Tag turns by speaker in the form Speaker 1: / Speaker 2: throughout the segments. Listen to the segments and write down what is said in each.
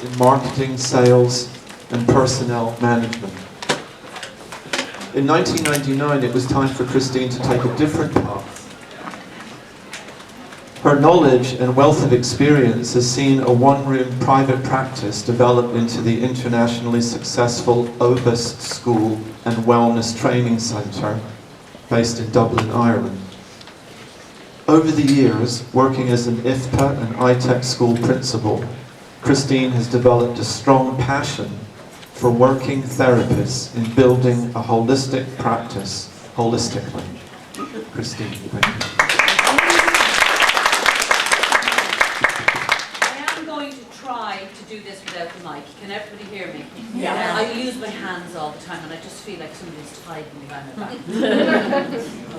Speaker 1: in marketing, sales, and personnel management. In 1999, it was time for Christine to take a different path. Her knowledge and wealth of experience has seen a one-room private practice develop into the internationally successful Obus School and Wellness Training Centre based in Dublin, Ireland. Over the years, working as an IFPA and ITEC school principal, Christine has developed a strong passion for working therapists in building a holistic practice holistically. Christine, thank you.
Speaker 2: To do this without the mic. Can everybody hear me?
Speaker 3: Yeah.
Speaker 2: I use my hands all the time and I just feel like somebody's tied me behind my back.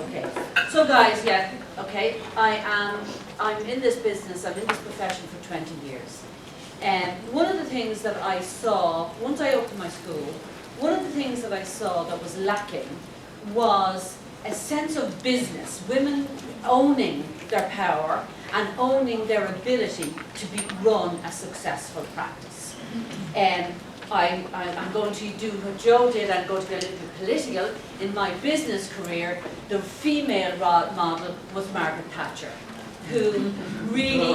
Speaker 2: Okay. So guys, yeah, okay, I'm in this business, I'm in this profession for 20 years. And one of the things that I saw, once I opened my school, one of the things that I saw that was lacking was a sense of business, women owning their power and owning their ability to run a successful practice. And I'm going to do what Joe did. I'm going to be a little bit political. In my business career, the female model was Margaret Thatcher, who really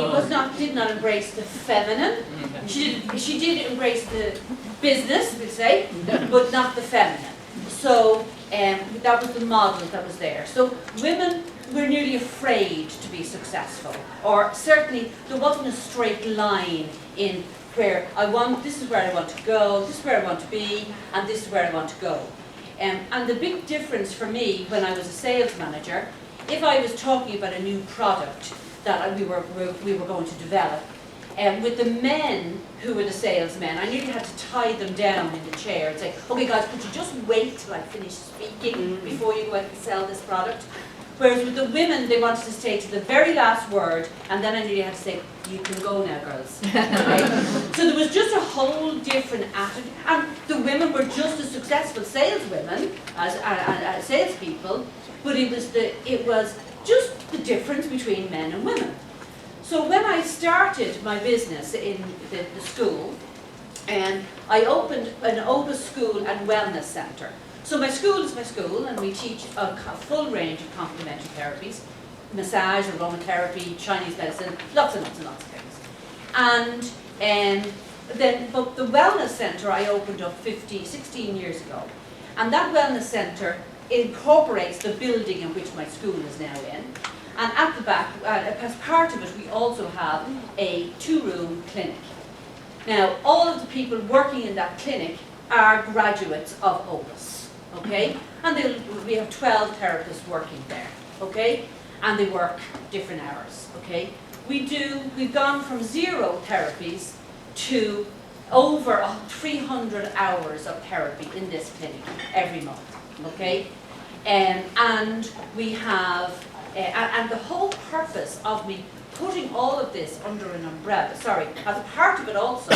Speaker 2: did not embrace the feminine. She did embrace the business, we'll say, but not the feminine. So that was the model that was there. So women were nearly afraid to be successful, or certainly there wasn't a straight line in where this is where I want to go, this is where I want to be, and this is where I want to go. And the big difference for me when I was a sales manager, if I was talking about a new product that we were going to develop, with the men who were the salesmen, I nearly had to tie them down in the chair and say, okay guys, could you just wait till I finish speaking before you go out and sell this product? Whereas with the women, they wanted to stay to the very last word, and then I nearly had to say, you can go now, girls. Okay? So there was just a whole different attitude, and the women were just as successful saleswomen as salespeople, but it was just the difference between men and women. So when I started my business in the school, and I opened an Obus School and Wellness Centre. So my school is my school, and we teach a full range of complementary therapies, massage, aromatherapy, Chinese medicine, lots and lots and lots of things. But the Wellness Centre I opened up 16 years ago. And that Wellness Centre incorporates the building in which my school is now in. And at the back, as part of it, we also have a 2-room clinic. Now, all of the people working in that clinic are graduates of Obus. Okay, and we have 12 therapists working there, okay, and they work different hours, okay. We've gone from 0 therapies to over 300 hours of therapy in this clinic every month, okay, and we have, and the whole purpose of me putting all of this under an umbrella, as a part of it also,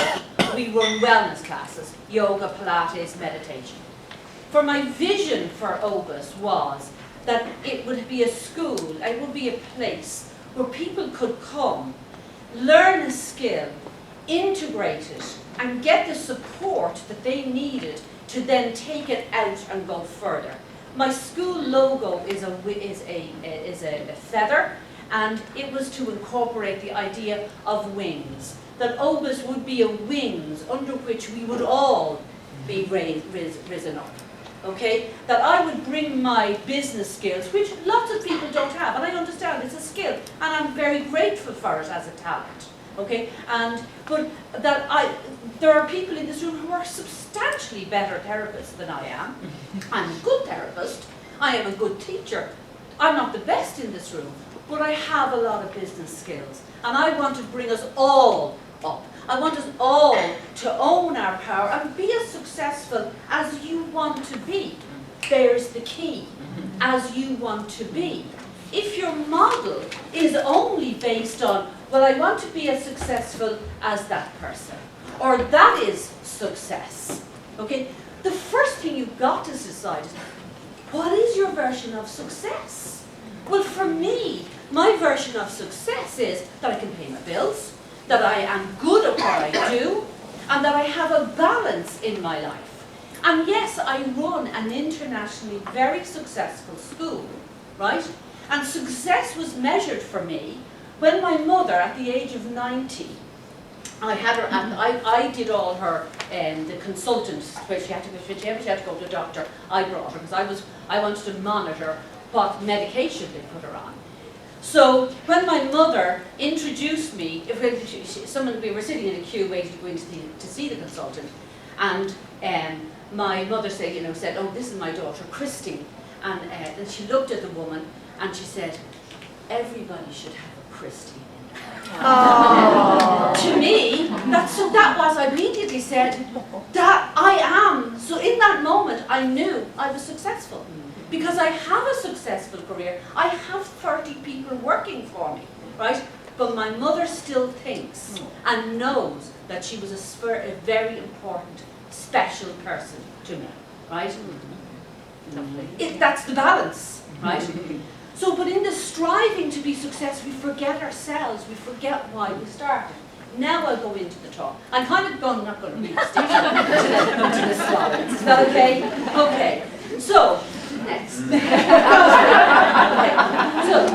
Speaker 2: we run wellness classes, yoga, Pilates, meditation. For my vision for Obus was that it would be a school, it would be a place where people could come, learn a skill, integrate it, and get the support that they needed to then take it out and go further. My school logo is a feather, and it was to incorporate the idea of wings. That Obus would be a wings under which we would all be risen up. Okay, that I would bring my business skills, which lots of people don't have, and I understand it's a skill, and I'm very grateful for it as a talent. Okay, but there are people in this room who are substantially better therapists than I am. I'm a good therapist. I am a good teacher. I'm not the best in this room, but I have a lot of business skills, and I want to bring us all up. I want us all to own our power and be as successful as you want to be. There's the key, as you want to be. If your model is only based on, well, I want to be as successful as that person, or that is success, okay? The first thing you've got to decide is, what is your version of success? Well, for me, my version of success is that I can pay my bills, that I am good at what I do, and that I have a balance in my life. And yes, I run an internationally very successful school, right? And success was measured for me when my mother, at the age of 90, I had her at, I did all her, the consultants, where she had to, if she ever had to go to the doctor, I brought her, because I wanted to monitor what medication they put her on. So when my mother introduced me, we were sitting in a queue waiting to go in to see the consultant, and my mother said, oh, this is my daughter, Christine, and she looked at the woman and she said, everybody should have a Christine. To me, I immediately said, that I am. So in that moment, I knew I was successful. Because I have a successful career. I have 30 people working for me, right? But my mother still thinks and knows that she was a very important, special person to me, right? That's the balance, right? So, but in the striving to be successful, we forget ourselves, we forget why we started. Now I'll go into the talk. I'm kind of not going to read the to the slides. Is that okay? Okay. So, next. Okay. So,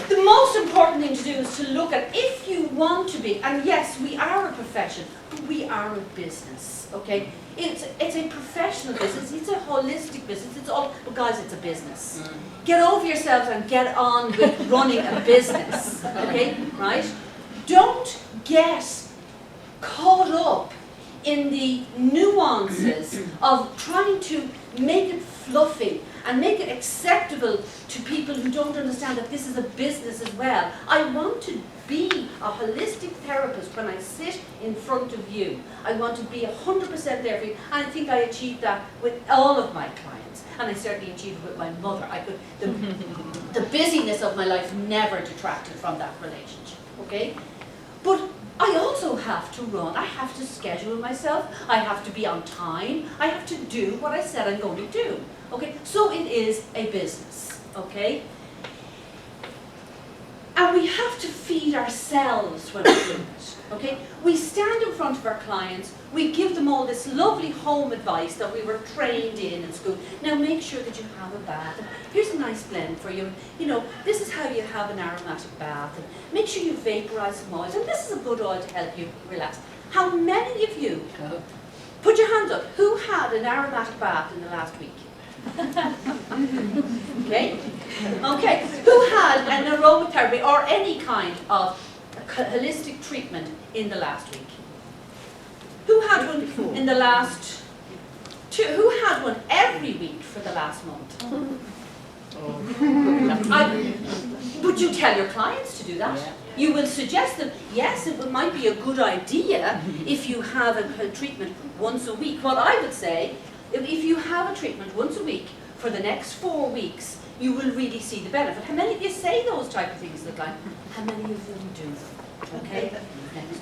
Speaker 2: the most important thing to do is to look at, if you want to be, and yes, we are a profession, but we are a business, okay? It's a professional business, it's a holistic business, it's all, but guys, it's a business. Get over yourselves and get on with running a business, okay, right? Don't get caught up in the nuances of trying to make it fluffy and make it acceptable to people who don't understand that this is a business as well. I want to be a holistic therapist when I sit in front of you. I want to be 100% there for you, and I think I achieved that with all of my clients, and I certainly achieved it with my mother. The busyness of my life never detracted from that relationship, okay? But I also have to run, I have to schedule myself, I have to be on time, I have to do what I said I'm going to do, okay? So it is a business, okay? And we have to feed ourselves when we do it, okay? We stand in front of our clients, we give them all this lovely home advice that we were trained in school. Now make sure that you have a bath. And here's a nice blend for you. You know, this is how you have an aromatic bath. And make sure you vaporize some oils. And this is a good oil to help you relax. How many of you, put your hands up, who had an aromatic bath in the last week? Okay? Okay. Who had an aromatherapy or any kind of holistic treatment in the last week? Who had one in the last two? Who had one every week for the last month? Would you tell your clients to do that? Yeah. You will suggest them, yes, it might be a good idea if you have a treatment once a week. What I would say, if you have a treatment once a week for the next 4 weeks, you will really see the benefit. How many of you say those type of things to the client? How many of them do them? Okay? Next.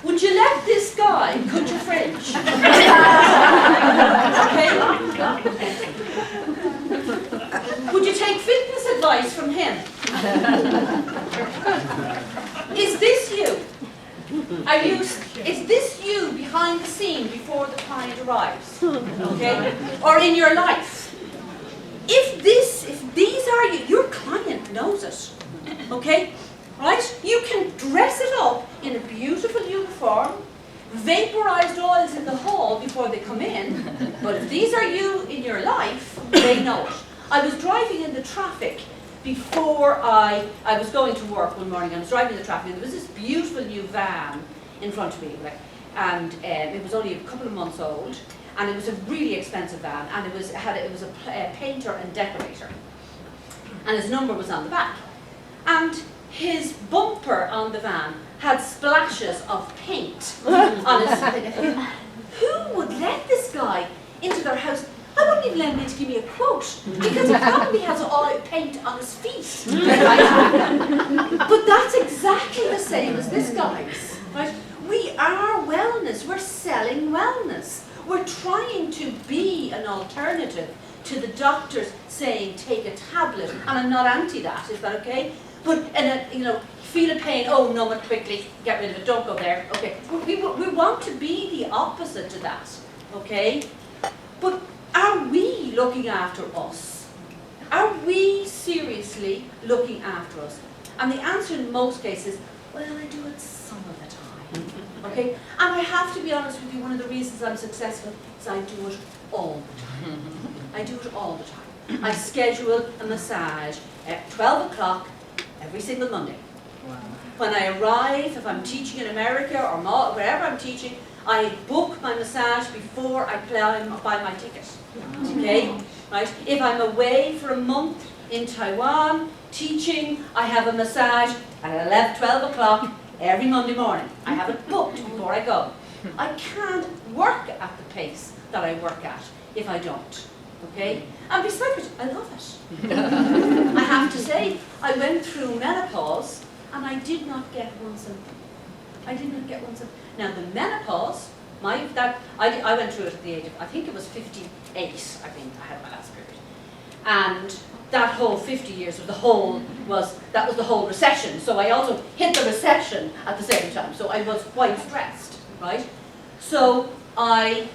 Speaker 2: Would you let this guy cut your fringe? Okay? Would you take fitness advice from him? Is this you? Is this you behind the scene before the client arrives? Okay? Or in your life? If these are you, your client knows it. Okay? Right? You can dress it up in a beautiful uniform, vaporized oils in the hall before they come in, but if these are you in your life, they know it. I was driving in the traffic before I was going to work one morning. I was driving in the traffic and there was this beautiful new van in front of me, and it was only a couple of months old, and it was a really expensive van, and it was a painter and decorator, and his number was on the back, and his bumper on the van had splashes of paint on his. Who would let this guy into their house? I wouldn't even let him in to give me a quote, because he probably has all paint on his feet. Right? But that's exactly the same as this guy's. Right? We are wellness. We're selling wellness. We're trying to be an alternative to the doctors saying take a tablet, and I'm not anti that, is that okay? you know, feel a pain, oh, numb it quickly, get rid of it, don't go there, okay. We want to be the opposite to that, okay? But are we looking after us? Are we seriously looking after us? And the answer in most cases, well, I do it some of the time, okay? And I have to be honest with you, one of the reasons I'm successful is I do it all the time. I do it all the time. I schedule a massage at 12 o'clock every single Monday.
Speaker 3: Wow.
Speaker 2: When I arrive, if I'm teaching in America or wherever I'm teaching, I book my massage before I buy my ticket. Okay? Right? If I'm away for a month in Taiwan teaching, I have a massage at 12 o'clock every Monday morning. I have it booked before I go. I can't work at the pace that I work at if I don't. Okay? And besides which, I love it. I have to say, I went through menopause and I did not get one symptom. I did not get one symptom. Now the menopause, I went through it at the age of, I think it was 58, I think I had my last period. And that whole 50 years that was the whole recession. So I also hit the recession at the same time. So I was quite stressed, right? So I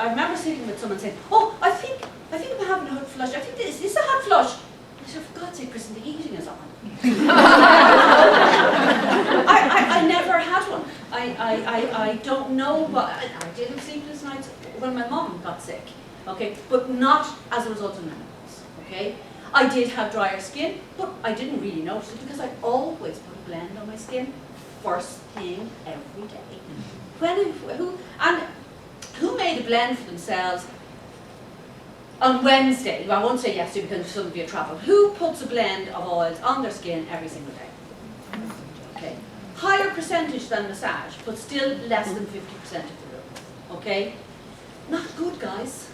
Speaker 2: remember sitting with someone saying, oh, I think I'm having a hot flush. I think is this a hot flush? I said, for God's sake, Kristen, the heating is on. I never had one. I don't know what, I didn't sleepless nights when my mom got sick, okay, but not as a result of menopause, okay. I did have drier skin, but I didn't really notice it because I always put a blend on my skin first thing every day. Who made a blend for themselves on Wednesday? Well, I won't say yesterday because some of you travel. Who puts a blend of oils on their skin every single day? Okay. Higher percentage than massage, but still less than 50% of the room. Okay? Not good, guys.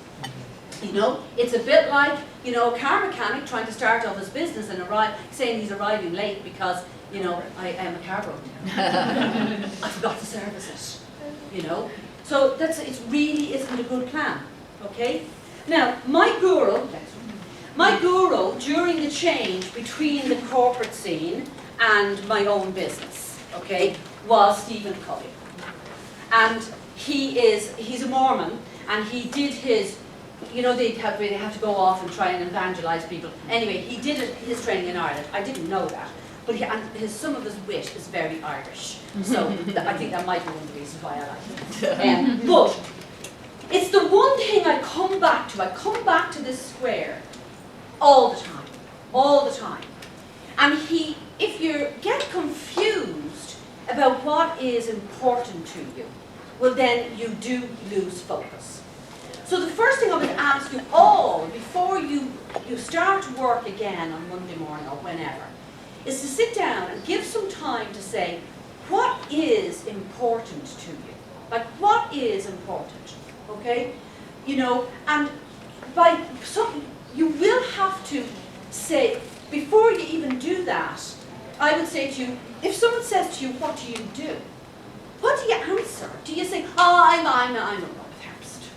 Speaker 2: You know, it's a bit like, you know, a car mechanic trying to start off his business and saying he's arriving late because, you know, I am a car broken down. I forgot to service it. You know, so it really isn't a good plan, okay? Now, my guru during the change between the corporate scene and my own business, okay, was Stephen Covey. And he's a Mormon, and he did his, you know, they have to go off and try and evangelize people. Anyway, he did his training in Ireland. I didn't know that. But some of his wit is very Irish. So I think that might be one of the reasons why I like it. But it's the one thing I come back to. I come back to this square all the time. And if you get confused about what is important to you, well then you do lose focus. So the first thing I would ask you all, before you start work again on Monday morning or whenever, is to sit down and give some time to say, what is important to you? Like, what is important, okay? You know, and you will have to say, before you even do that, I would say to you, if someone says to you, what do you do? What do you answer? Do you say, oh, I'm a aromatherapist?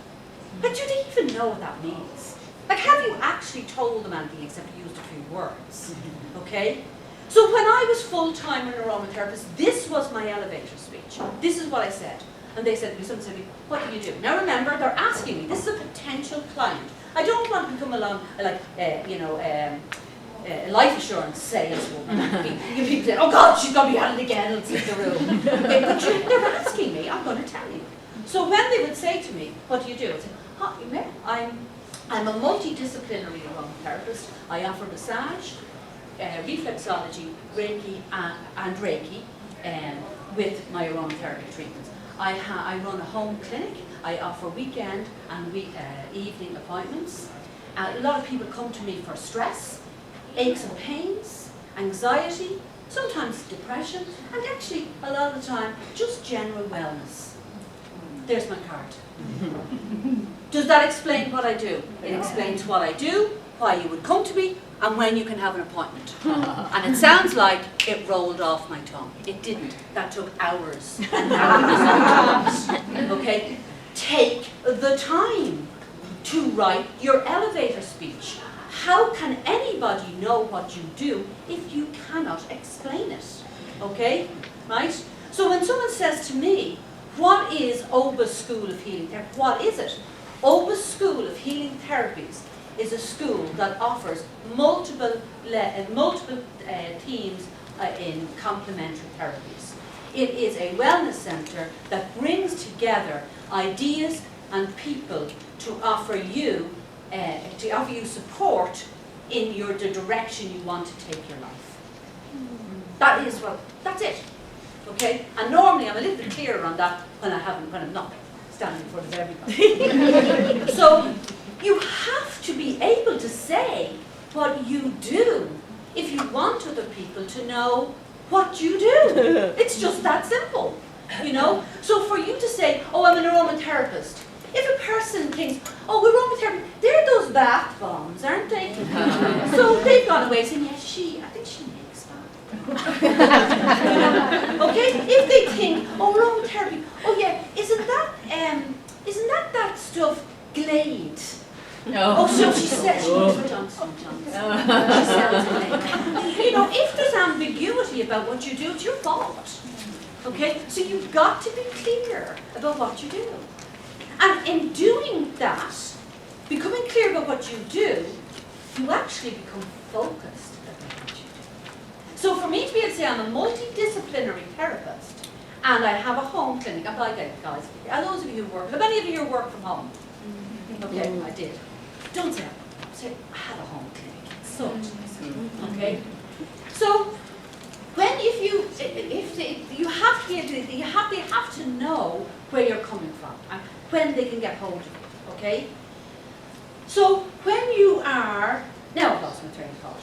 Speaker 2: But do they even know what that means? Like, have you actually told them anything except used a few words, okay? So when I was full-time an aromatherapist, this was my elevator speech. This is what I said. And they said to me, someone said to me, what do you do? Now remember, they're asking me, this is a potential client. I don't want them to come along like, life insurance saleswoman. People say, oh God, she's going to be at it again, let's leave the room. Okay, but they're asking me, I'm going to tell you. So when they would say to me, what do you do? I'd say, I'm a multidisciplinary aromatherapist. I offer massage, reflexology, Reiki, and Reiki with my aromatherapy treatments. I run a home clinic. I offer weekend and evening appointments. A lot of people come to me for stress, aches and pains, anxiety, sometimes depression, and actually a lot of the time just general wellness. There's my card. Does that explain what I do? It explains what I do, why you would come to me, and when you can have an appointment. And it sounds like it rolled off my tongue. It didn't. That took hours and hours. Okay? Take the time to write your elevator speech. how can anybody know what you do if you cannot explain it? Okay, right? So when someone says to me, what is OBA School of Healing Therapy? What is it? OBA School of Healing Therapies is a school that offers multiple themes in complementary therapies. It is a wellness centre that brings together ideas and people to offer you support in the direction you want to take your life. That's it. Okay? And normally I'm a little bit clearer on that when I'm not standing in front of everybody. So you have to be able to say what you do if you want other people to know what you do. It's just that simple, you know? So for you to say, oh, I'm an aromatherapist, if a person thinks, oh, aromatherapy, they're those bath bombs, aren't they? So they've gone away saying, yes, I think she makes bath. You know? Okay? If they think, oh, aromatherapy, oh yeah, isn't that stuff Glade?
Speaker 3: No.
Speaker 2: Oh, so she said she was with Johnson & Johnson. She sells Glade. You know, if there's ambiguity about what you do, it's your fault. Okay? So you've got to be clear about what you do. And in doing that, becoming clear about what you do, you actually become focused about what you do. So for me to be able to say I'm a multidisciplinary therapist, and I have a home clinic, I'm like, guys, are those of you who work, how many of you here work from home? Okay, I did. Don't say I had a home clinic. It's so nice. Okay? So when they have to know where you're coming from and when they can get hold of you. Okay? So when you are now I've lost my train of thought.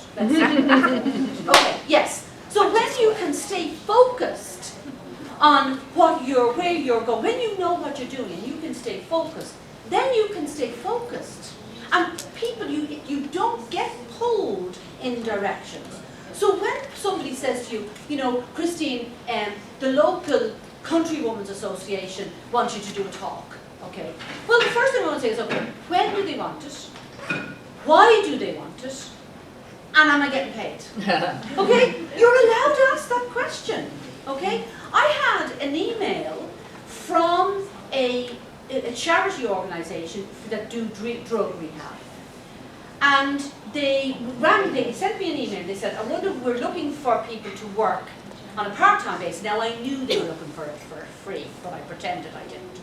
Speaker 2: Okay, yes. So when you can stay focused on where you're going, when you know what you're doing and you can stay focused, then you can stay focused. And people, you don't get pulled in directions. So when somebody says to you, you know, Christine, the local Countrywomen's Association wants you to do a talk, okay? Well, the first thing I want to say is, okay, when do they want it? Why do they want it? And am I getting paid? Okay? You're allowed to ask that question, okay? I had an email from a charity organisation that do drug rehab. And they sent me an email. They said, we're looking for people to work on a part-time basis. Now, I knew they were looking for it for free, but I pretended I didn't.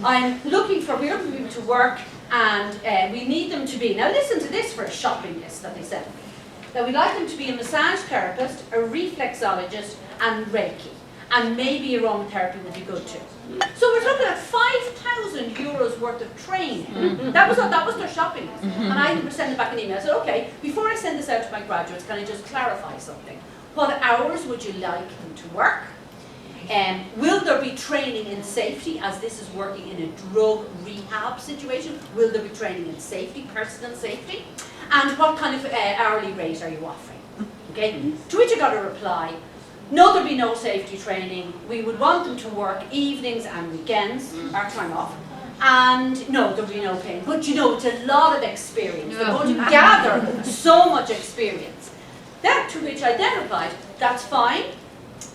Speaker 2: We're looking for people to work, and we need them to be, now listen to this for a shopping list that they sent me. That we'd like them to be a massage therapist, a reflexologist, and Reiki. And maybe aromatherapy would be good too. So we're talking about €5,000 worth of training. That was their shopping list. And I sent back an email. I said, okay, before I send this out to my graduates, can I just clarify something? What hours would you like them to work? Will there be training in safety, as this is working in a drug rehab situation? Will there be training in safety, personal safety? And what kind of hourly rate are you offering? Okay. To which I got a reply. No, there'll be no safety training. We would want them to work evenings and weekends, our time off. And no, there'll be no pay. But you know, it's a lot of experience. They're going to gather so much experience. That to which I then replied, that's fine.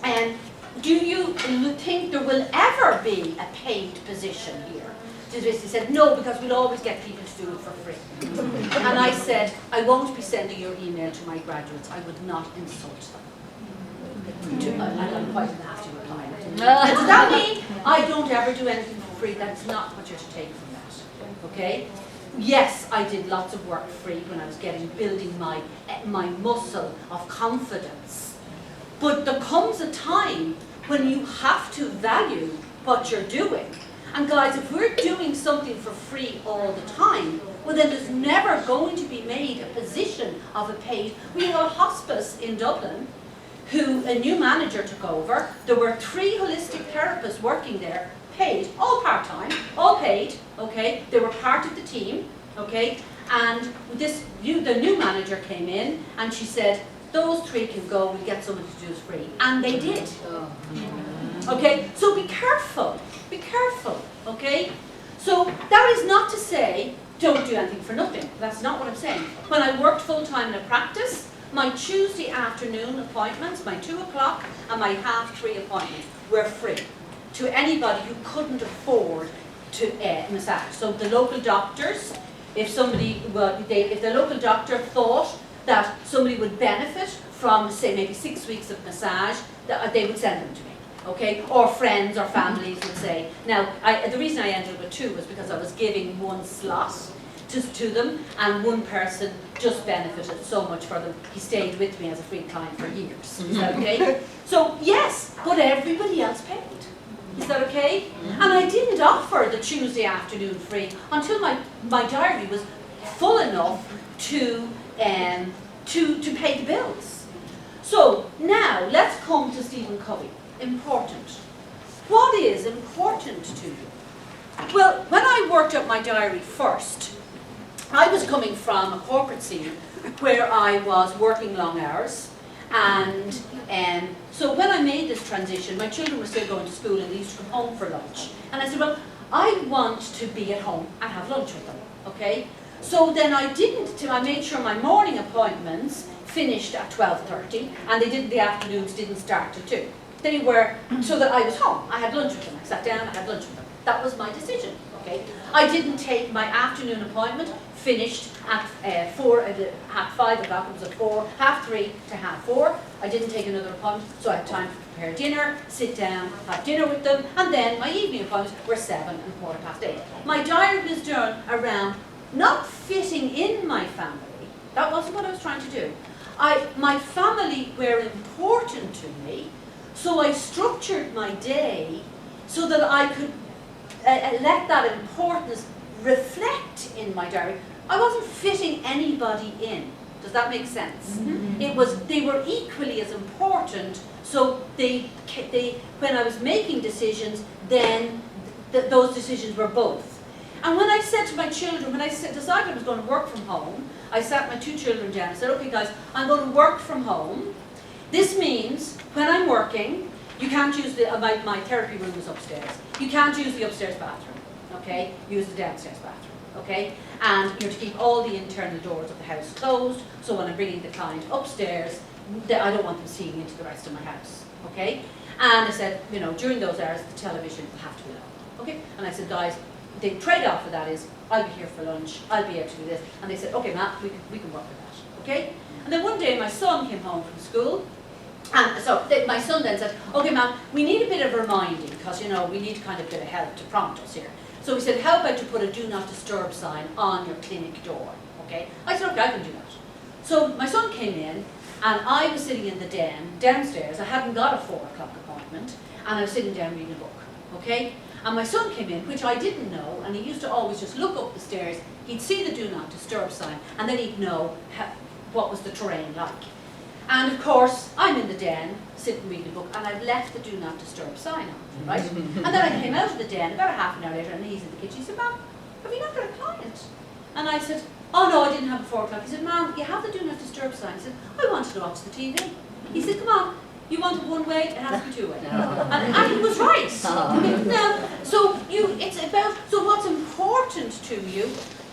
Speaker 2: And do you think there will ever be a paid position here? He said, no, because we'll always get people to do it for free. And I said, I won't be sending your email to my graduates. I would not insult them. I'm quite have to reply. Does that mean I don't ever do anything for free? That's not what you're to take from that. Okay? Yes, I did lots of work free when I was building my muscle of confidence. But there comes a time when you have to value what you're doing. And guys, if we're doing something for free all the time, well then there's never going to be made a position of a paid. We have a hospice in Dublin who a new manager took over. There were 3 holistic therapists working there, paid, all part-time, all paid, okay? They were part of the team, okay? And the new manager came in and she said, those 3 can go, we'll get someone to do this free. And they did. Okay, so be careful, okay? So that is not to say don't do anything for nothing. That's not what I'm saying. When I worked full-time in a practice, my Tuesday afternoon appointments, my 2 o'clock and my 3:30 appointments were free to anybody who couldn't afford to massage. So the local doctors, if the local doctor thought that somebody would benefit from, say, maybe 6 weeks of massage, they would send them to me. Okay, or friends or families would say. Now, the reason I ended up with 2 was because I was giving one slot to them, and one person just benefited so much for them. He stayed with me as a free client for years. Is that okay? So yes, but everybody else paid. Is that okay? And I didn't offer the Tuesday afternoon free until my diary was full enough to pay the bills. So now let's come to Stephen Covey. Important. What is important to you? Well, when I worked up my diary first, I was coming from a corporate scene where I was working long hours, and so when I made this transition, my children were still going to school and they used to come home for lunch. And I said, well, I want to be at home and have lunch with them, okay? So then I made sure my morning appointments finished at 12:30, and the afternoons didn't start till 2. They were, so that I was home. I had lunch with them. I sat down, I had lunch with them. That was my decision, okay? I didn't take my afternoon appointment, finished at 5 o'clock, it was at 3:30 to 4:30. I didn't take another appointment, so I had time to prepare dinner, sit down, have dinner with them, and then my evening appointments were 7 and 8:15. My diary was done around not fitting in my family. That wasn't what I was trying to do. My family were important to me, so I structured my day so that I could let that importance reflect in my diary. I wasn't fitting anybody in. Does that make sense? Mm-hmm. They were equally as important, so when I was making decisions, then those decisions were both. And when I said to my children, when I decided I was going to work from home, I sat my 2 children down and said, okay guys, I'm going to work from home. This means when I'm working, you can't use my therapy room is upstairs. You can't use the upstairs bathroom, okay? Use the downstairs bathroom, okay? And you're to keep all the internal doors of the house closed, so when I'm bringing the client upstairs, I don't want them seeing into the rest of my house, okay? And I said, during those hours, the television will have to be on, okay? And I said, guys, the trade-off for that is, I'll be here for lunch, I'll be able to do this. And they said, okay, Matt, we can work with that, okay? And then one day my son came home from school, and so my son then said, okay, Matt, we need a bit of reminding, because, we need kind of a bit of help to prompt us here. So we said, how about you put a do not disturb sign on your clinic door, okay? I said, okay, I can do that. So my son came in, and I was sitting in the den, downstairs. I hadn't got a 4 o'clock appointment, and I was sitting down reading a book, okay? And my son came in, which I didn't know, and he used to always just look up the stairs. He'd see the do not disturb sign, and then he'd know what was the terrain like. And of course, I'm in the den, sitting reading a book, and I've left the do not disturb sign on, right? And then I came out of the den about a half an hour later, and he's in the kitchen. He said, Ma'am, have you not got a client? And I said, oh no, I didn't have a 4 o'clock. He said, Ma'am, you have the do not disturb sign. I said, I wanted to watch the TV. He said, come on, you want it one way, it has to be 2 ways. And he was right. Now, so what's important to you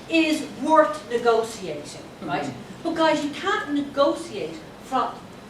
Speaker 2: is worth negotiating, right? But guys, you can't negotiate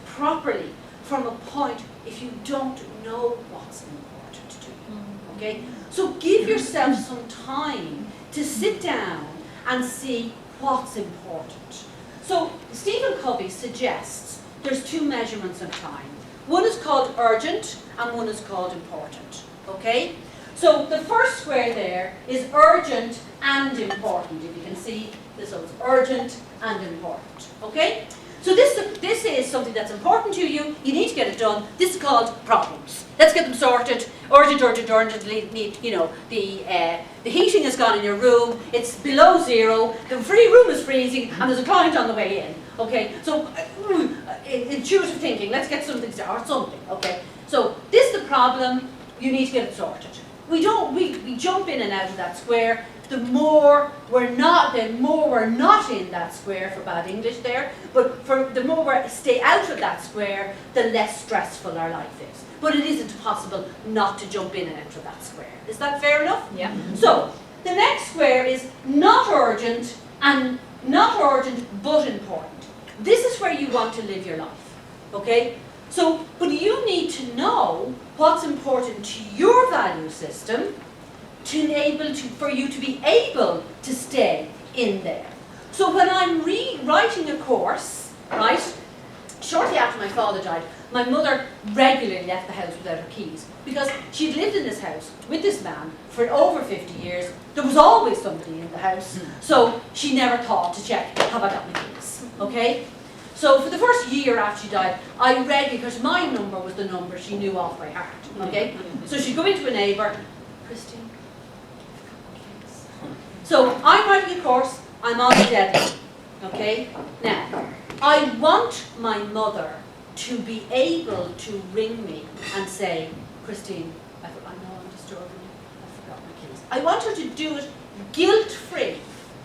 Speaker 2: properly from a point if you don't know what's important to you, okay? So give yourself some time to sit down and see what's important. So Stephen Covey suggests there's 2 measurements of time. One is called urgent and one is called important, okay? So the first square there is urgent and important. If you can see, this is urgent and important, okay? So this is something that's important to you. You need to get it done. This is called problems. Let's get them sorted. Urgent. The heating has gone in your room. It's below 0. The free room is freezing, and there's a client on the way in. Okay. So intuitive thinking. Let's get something or something. Okay. So this is the problem. You need to get it sorted. We jump in and out of that square. The more we're not in that square, for bad English there, but the more we stay out of that square, the less stressful our life is. But it isn't possible not to jump in and out of that square. Is that fair enough?
Speaker 3: Yeah.
Speaker 2: So, The next square is not urgent and not urgent but important. This is where you want to live your life, okay? So, but you need to know what's important to your value system for you to be able to stay in there. So when I'm writing a course, right, shortly after my father died, my mother regularly left the house without her keys because she'd lived in this house with this man for over 50 years. There was always somebody in the house, so she never thought to check, have I got my keys, okay? So for the first year after she died, I regularly, because my number was the number she knew off by heart, okay? So she'd go into a neighbour, Christine, so I'm writing a course, I'm on the deadline, okay? Now, I want my mother to be able to ring me and say, Christine, I know I'm disturbing you, I forgot my keys. I want her to do it guilt-free,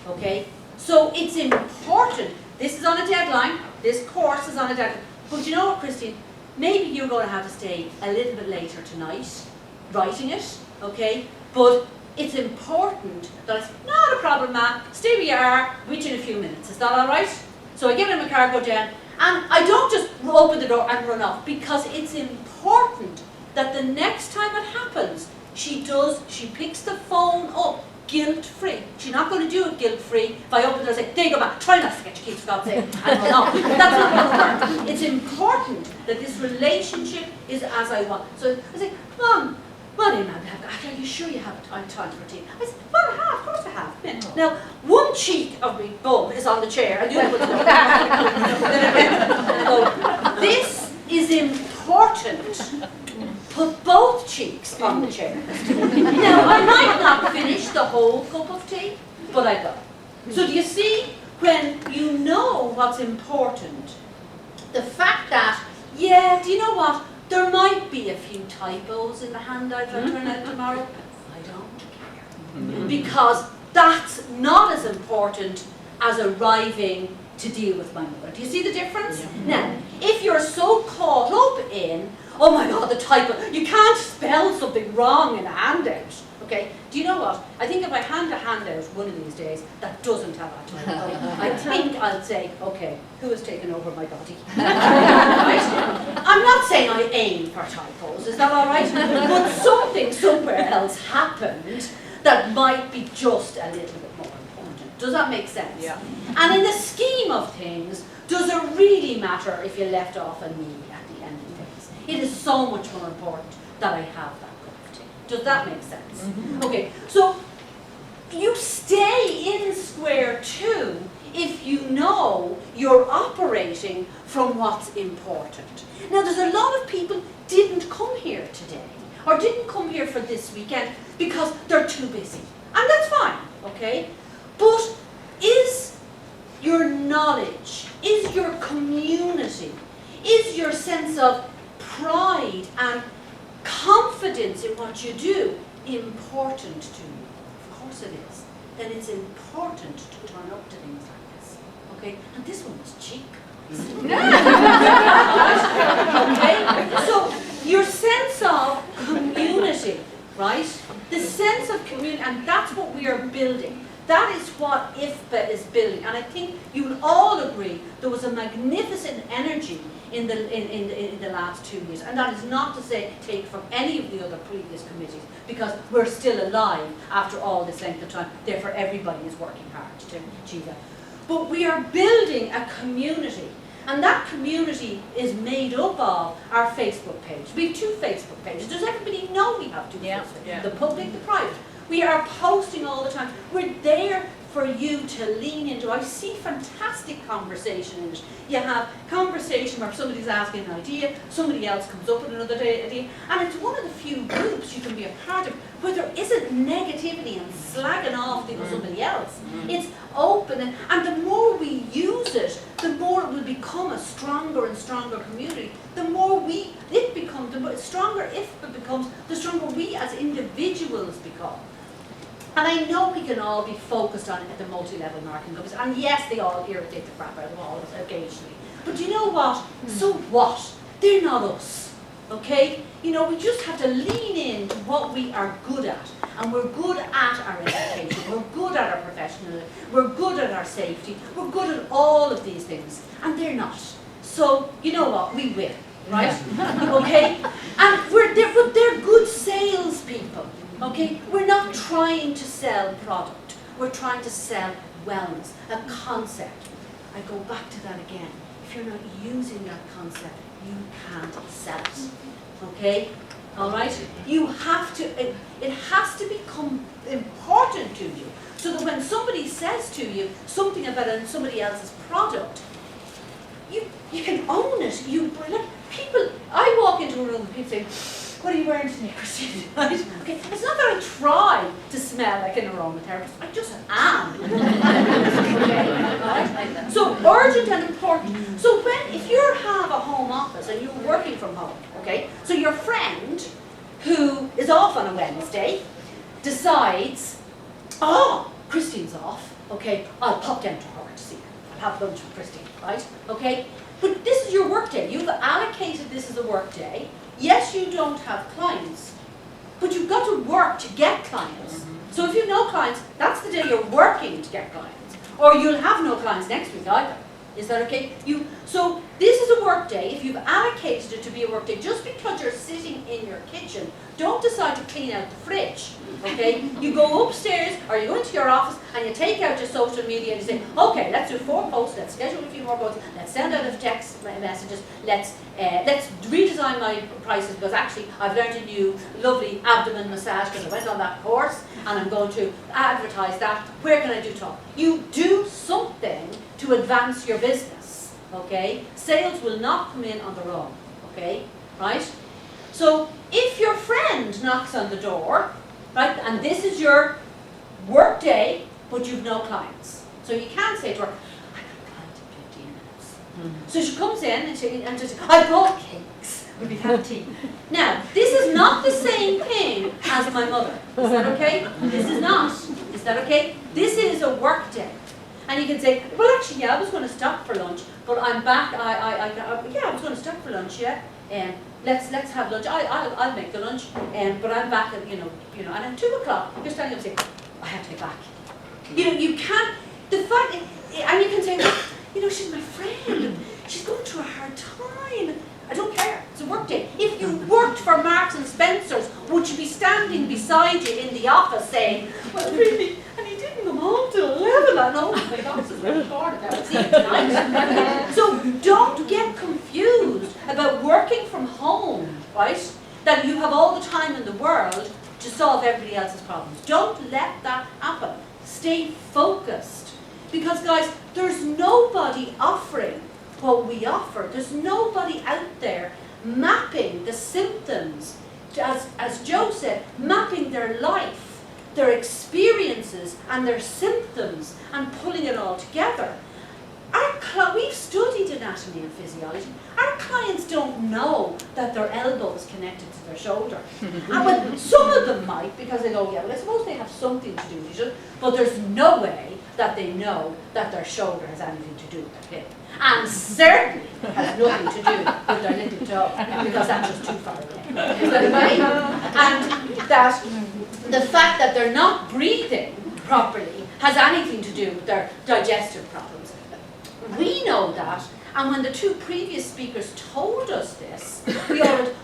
Speaker 2: okay? So it's important, this is on a deadline, this course is on a deadline, but you know what, Christine, maybe you're going to have to stay a little bit later tonight writing it, okay? But it's important that it's not a problem, Ma. Stay where you are, reach in a few minutes. Is that all right? So I get in my car, go down, and I don't just open the door and run off because it's important that the next time it happens, she picks the phone up guilt-free. She's not going to do it guilt-free if I open the door and say, there you go, Ma, try not to forget your keys, for God's sake, and run off. That's not going to work. It's important that this relationship is as I want. So I say, Mom, well, are you sure you have time for tea? I said, well, I have, of course I have. Yeah. Now, one cheek of my bum is on the chair, and the other one's so, this is important. Put both cheeks on the chair. Now, I might not finish the whole cup of tea, but I will. So do you see, when you know what's important, the fact that, yeah, do you know what? There might be a few typos in the handouts I turn out tomorrow. I don't care. Because that's not as important as arriving to deal with my mother. Do you see the difference? Yeah. Now, if you're so caught up in, oh my God, the typo, you can't spell something wrong in a handout. Okay, do you know what? I think if I hand a handout one of these days that doesn't have a typo, I think I'll say, okay, who has taken over my body? Right? I'm not saying I aim for typos, is that all right? But something somewhere else happened that might be just a little bit more important. Does that make sense? Yeah. And in the scheme of things, does it really matter if you left off a knee at the end of things? It is so much more important that I have that. Does that make sense? Mm-hmm. Okay, so you stay in square two if you know you're operating from what's important. Now, there's a lot of people didn't come here today or didn't come here for this weekend because they're too busy. And that's fine, okay? But is your knowledge, is your community, is your sense of pride and confidence in what you do important to you? Of course it is. Then it's important to turn up to things like this. Okay? And this one was cheap. Okay? So your sense of community, right? The sense of community, and that's what we are building. That is what IFBA is building. And I think you will all agree there was a magnificent energy in the last 2 years. And that is not to say take from any of the other previous committees, because we're still alive after all this length of time. Therefore, everybody is working hard to achieve that. But we are building a community. And that community is made up of our Facebook page. We have 2 Facebook pages. Does everybody know we have 2 Facebook pages? The public, the private. We are posting all the time. We're there for you to lean into. I see fantastic conversation in it. You have conversation where somebody's asking an idea, somebody else comes up with another idea, and it's one of the few groups you can be a part of where there isn't negativity and slagging off somebody else. It's open, and the more we use it, the more it will become a stronger and stronger community. The more it becomes, the stronger it becomes, the stronger we as individuals become. And I know we can all be focused on it at the multi-level marketing companies, and yes, they all irritate the crap out of all of us occasionally. But you know what? So what? They're not us, okay? You know, we just have to lean in, what we are good at. And we're good at our education, we're good at our professionalism, we're good at our safety, we're good at all of these things. And they're not. So, you know what, we win, right? Okay? And but they're good salespeople, okay? We're not trying to sell product, we're trying to sell wellness, a concept. I go back to that again. If you're not using that concept, you can't sell it, okay? All right? You have to, it has to become important to you, so that when somebody says to you something about somebody else's product, you can own it. Like people, I walk into a room and people say, what are you wearing today, Christine? Right? Okay. It's not that I try to smell like an aromatherapist, I just am. Okay. Right? So urgent and important. So if you have a home office and you're working from home, okay, so your friend who is off on a Wednesday decides, oh, Christine's off, okay, I'll pop down to her to see her. I'll have lunch with Christine, right? Okay? But this is your work day. You've allocated this as a work day. Yes, you don't have clients, but you've got to work to get clients. So if you have no clients, that's the day you're working to get clients. Or you'll have no clients next week either. Is that okay? So this is a work day. If you've allocated it to be a work day, just because you're sitting in your kitchen, don't decide to clean out the fridge. Okay? You go upstairs or you go into your office and you take out your social media and you say, okay, let's do 4 posts, let's schedule a few more posts, let's send out a text messages, let's redesign my prices because actually I've learned a new lovely abdomen massage because I went on that course and I'm going to advertise that. Where can I do talk? You do something to advance your business. Okay? Sales will not come in on their own. Okay? Right? So if your friend knocks on the door, right, and this is your work day, but you've no clients. So you can't say to her, I got a client in 15 minutes. So she comes in and she says, I brought cakes. We'll be having tea. Now, this is not the same thing as my mother. Is that okay? This is not. Is that okay? This is a work day. And you can say, well, actually, yeah, I was going to stop for lunch, but I'm back. Yeah, I was going to stop for lunch, yeah. Let's have lunch. I'll make the lunch. But I'm back at and at 2 o'clock, you're standing up and saying, I have to get back. You can't. The fact, and you can say, well, she's my friend. She's going through a hard time. I don't care. It's a work day. If you worked for Marks and Spencer's, would you be standing beside you in the office saying, well, really, and he didn't come home till 11. I know my boss is recorded. I'll see you tonight. So don't get confused about working from home, right? That you have all the time in the world to solve everybody else's problems. Don't let that happen. Stay focused. Because, guys, there's nobody offering what we offer. There's nobody out there mapping the symptoms, as Joe said, mapping their life, their experiences and their symptoms and pulling it all together. We've studied anatomy and physiology. Our clients don't know that their elbow is connected to their shoulder. And some of them might, because they go, yeah, well, I suppose they have something to do with it, but there's no way that they know that their shoulder has anything to do with their hip. And certainly has nothing to do with their little toe, because that's just too far away. Is that okay? And that the fact that they're not breathing properly has anything to do with their digestive problems. We know that, and when the 2 previous speakers told us this, we all went,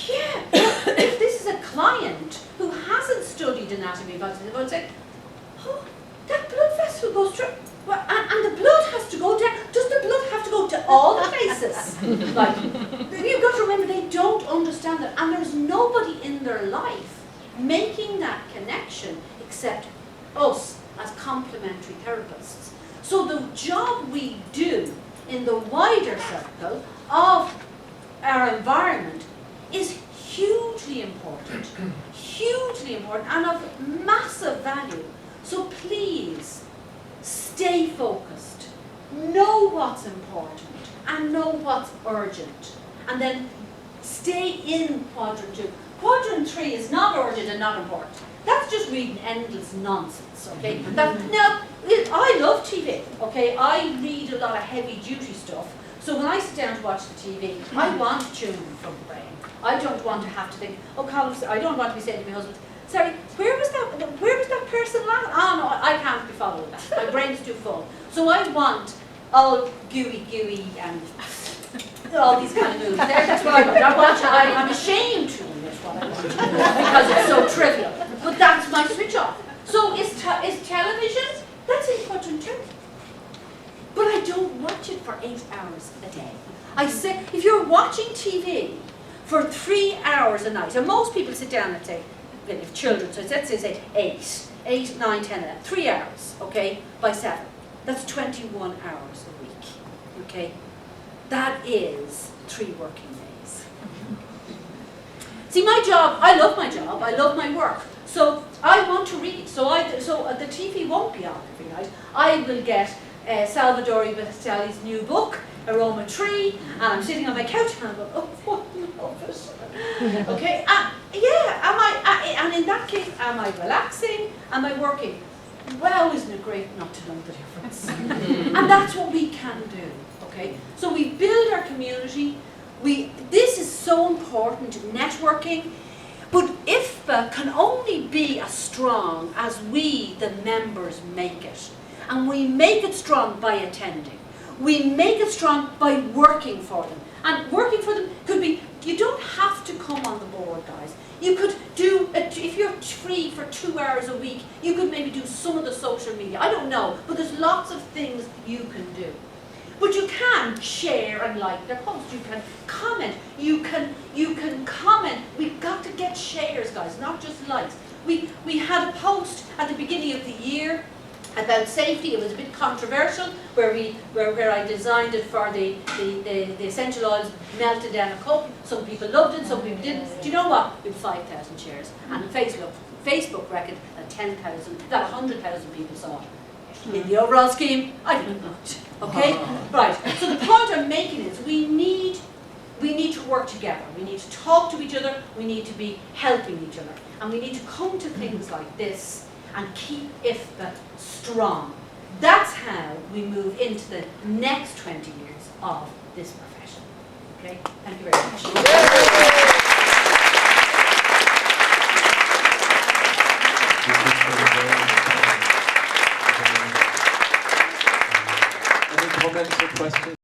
Speaker 2: yeah. If this is a client who hasn't studied anatomy, but they would say, oh, that blood vessel goes through. Well, and the blood has to go down. Does the blood have to go to all the places? Like, you've got to remember, they don't understand that. And there's nobody in their life making that connection except us as complementary therapists. So the job we do in the wider circle of our environment is hugely important, and of massive value. So please, stay focused, know what's important, and know what's urgent, and then stay in quadrant 2. Quadrant 3 is not urgent and not important. That's just reading endless nonsense, okay? I love TV, okay? I read a lot of heavy duty stuff, So when I sit down to watch the TV, I want to tune in from the brain. I don't want to have to think, oh, Colin, I don't want to be saying to my husband, sorry, where was that person last? Oh no, I can't be following that. My brain's too full. So I want all gooey and all these kind of moves. That's what I want. I'm ashamed to admit what I want because it's so trivial. But that's my switch off. So is television? That's important too. But I don't watch it for 8 hours a day. I say, if you're watching TV for 3 hours a night, and most people sit down and say, well, if children, so let's say 8, 9, 10, 11, 3 hours, okay, by 7. That's 21 hours a week, okay? That is 3 working days. See, my job, I love my job, I love my work. So I want to read, so the TV won't be on every night. I will get Salvador Batistelli's new book, Aroma Tree, and I'm sitting on my couch and I'm going, oh, I love it. Okay, and in that case, am I relaxing? Am I working? Well, isn't it great not to know the difference? And that's what we can do, okay? So we build our community. This is so important, networking. But IFBA can only be as strong as we, the members, make it. And we make it strong by attending. We make it strong by working for them. And working for them could be, you don't have to come on the board, guys. You could do, if you're free for 2 hours a week, you could maybe do some of the social media. I don't know, but there's lots of things you can do. But you can share and like their posts. You can comment. You can comment. We've got to get shares, guys, not just likes. We had a post at the beginning of the year about safety. It was a bit controversial, where I designed it for the essential oils melted down a cup. Some people loved it, some people didn't. Do you know what? We had 5,000 shares, and Facebook reckoned that 100,000 people saw it. In the overall scheme, I didn't know it. Okay, right. So the point I'm making is we need to work together. We need to talk to each other. We need to be helping each other, and we need to come to things like this and keep IFBA strong. That's how we move into the next 20 years of this profession. Okay, thank you very much.
Speaker 1: Any comments or questions